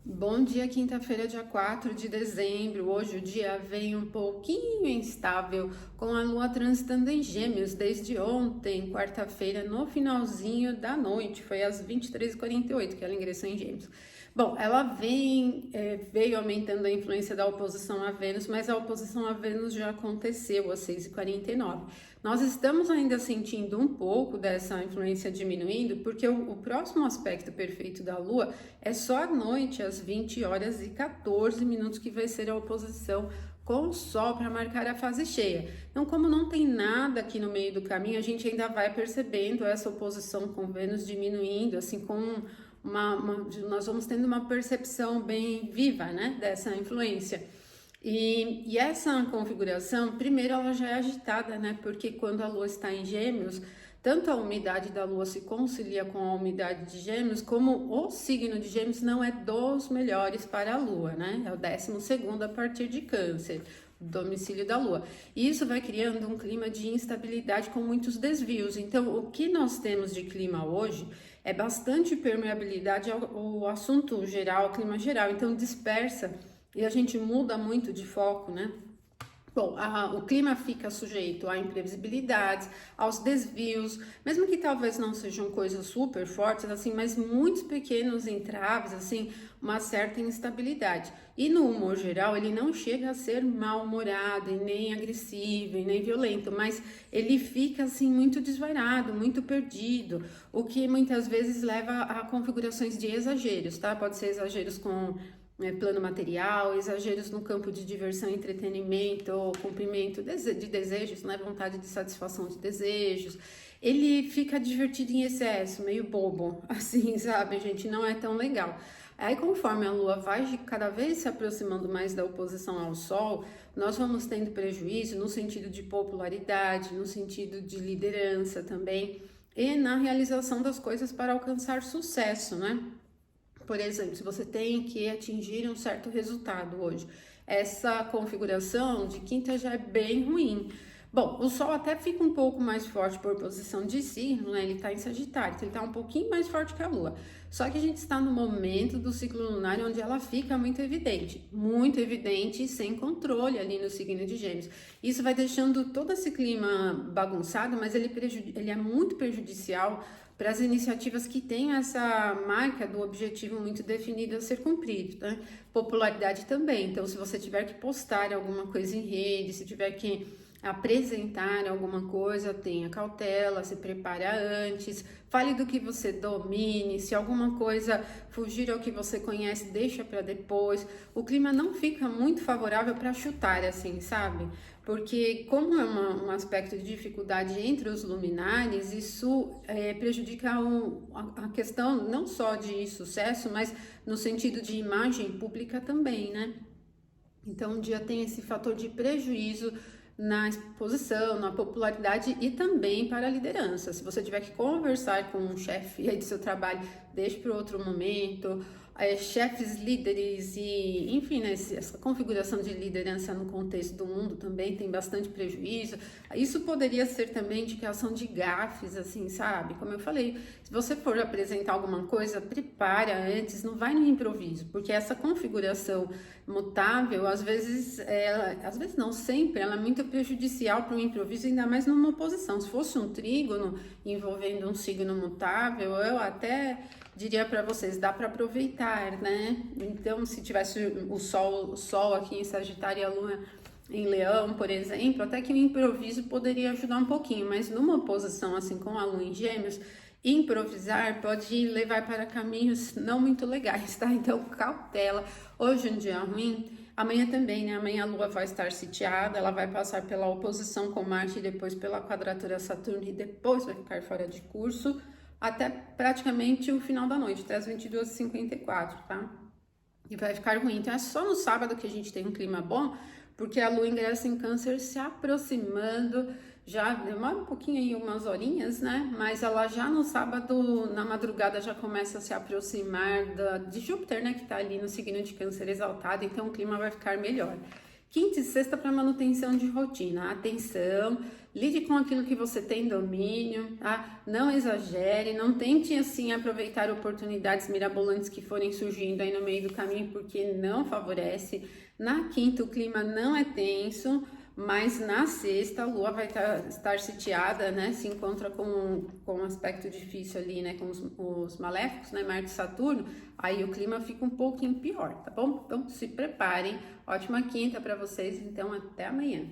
Bom dia, quinta-feira, dia 4 de dezembro. Hoje o dia vem um pouquinho instável, com a lua transitando em Gêmeos desde ontem, quarta-feira, no finalzinho da noite. Foi às 23h48 que ela ingressou em Gêmeos. Bom, ela veio aumentando a influência da oposição a Vênus, mas a oposição a Vênus já aconteceu às 6h49. Nós estamos ainda sentindo um pouco dessa influência diminuindo, porque o próximo aspecto perfeito da Lua é só à noite, às 20h14, que vai ser a oposição com o Sol para marcar a fase cheia. Então, como não tem nada aqui no meio do caminho, a gente ainda vai percebendo essa oposição com Vênus diminuindo, assim, nós vamos tendo uma percepção bem viva, né, dessa influência. E essa configuração, primeiro, ela já é agitada, né? Porque quando a Lua está em Gêmeos, tanto a umidade da Lua se concilia com a umidade de Gêmeos, como o signo de Gêmeos não é dos melhores para a Lua, né? É o 12º a partir de Câncer, domicílio da Lua. E isso vai criando um clima de instabilidade com muitos desvios. Então, o que nós temos de clima hoje é bastante permeabilidade ao assunto geral, ao clima geral. Então, dispersa e a gente muda muito de foco, né? Bom, o clima fica sujeito a imprevisibilidades, aos desvios, mesmo que talvez não sejam coisas super fortes, assim, mas muitos pequenos entraves, assim, uma certa instabilidade. E no humor geral, ele não chega a ser mal-humorado, e nem agressivo, e nem violento, mas ele fica, assim, muito desvairado, muito perdido, o que muitas vezes leva a configurações de exageros, tá? Pode ser exageros com plano material, exageros no campo de diversão e entretenimento, ou cumprimento de desejos, né, vontade de satisfação de desejos. Ele fica divertido em excesso, meio bobo, assim, sabe, gente, não é tão legal. Aí, conforme a Lua vai cada vez se aproximando mais da oposição ao Sol, nós vamos tendo prejuízo no sentido de popularidade, no sentido de liderança também, e na realização das coisas para alcançar sucesso, né? Por exemplo, se você tem que atingir um certo resultado hoje, essa configuração de quinta já é bem ruim. Bom, o Sol até fica um pouco mais forte por posição de signo, né? Ele está em Sagitário, então ele está um pouquinho mais forte que a Lua. Só que a gente está no momento do ciclo lunar onde ela fica muito evidente e sem controle ali no signo de Gêmeos. Isso vai deixando todo esse clima bagunçado, mas ele é muito prejudicial para as iniciativas que têm essa marca do objetivo muito definido a ser cumprido, né? Popularidade também. Então, se você tiver que postar alguma coisa em rede, se tiver que apresentar alguma coisa, tenha cautela, se prepare antes, fale do que você domine, se alguma coisa fugir ao que você conhece, deixa para depois. O clima não fica muito favorável para chutar, assim, sabe? Porque como é um aspecto de dificuldade entre os luminares, isso prejudica a questão não só de sucesso, mas no sentido de imagem pública também, né? Então, o dia tem esse fator de prejuízo na exposição, na popularidade e também para a liderança. Se você tiver que conversar com um chefe aí do seu trabalho, deixe para outro momento. Chefes, líderes e, enfim, né, essa configuração de liderança no contexto do mundo também tem bastante prejuízo. Isso poderia ser também indicação de gafes, assim, sabe? Como eu falei, se você for apresentar alguma coisa, prepara antes, não vai no improviso, porque essa configuração mutável, às vezes não, sempre, ela é muito prejudicial para o improviso, ainda mais numa oposição. Se fosse um trígono envolvendo um signo mutável, eu até diria para vocês, dá para aproveitar, né? Então, se tivesse o sol aqui em Sagitário e a Lua em Leão, por exemplo, até que o improviso poderia ajudar um pouquinho, mas numa oposição assim com a Lua em Gêmeos, improvisar pode levar para caminhos não muito legais, tá? Então, cautela. Hoje é um dia ruim. Amanhã também, né? Amanhã a Lua vai estar sitiada, ela vai passar pela oposição com Marte, depois pela quadratura Saturno e depois vai ficar fora de curso até praticamente o final da noite, até as 22h54, tá? E vai ficar ruim. Então é só no sábado que a gente tem um clima bom, porque a Lua ingressa em Câncer se aproximando, já demora um pouquinho aí, umas horinhas, né? Mas ela já no sábado, na madrugada, já começa a se aproximar de Júpiter, né? Que tá ali no signo de Câncer exaltado, então o clima vai ficar melhor. Quinta e sexta para manutenção de rotina. Atenção, lide com aquilo que você tem domínio, tá? Não exagere, não tente assim aproveitar oportunidades mirabolantes que forem surgindo aí no meio do caminho, porque não favorece. Na quinta o clima não é tenso, mas na sexta a lua vai estar sitiada, né? Se encontra com um aspecto difícil ali, né? Com os maléficos, né? Marte e Saturno, aí o clima fica um pouquinho pior, tá bom? Então se preparem. Ótima quinta para vocês, então até amanhã.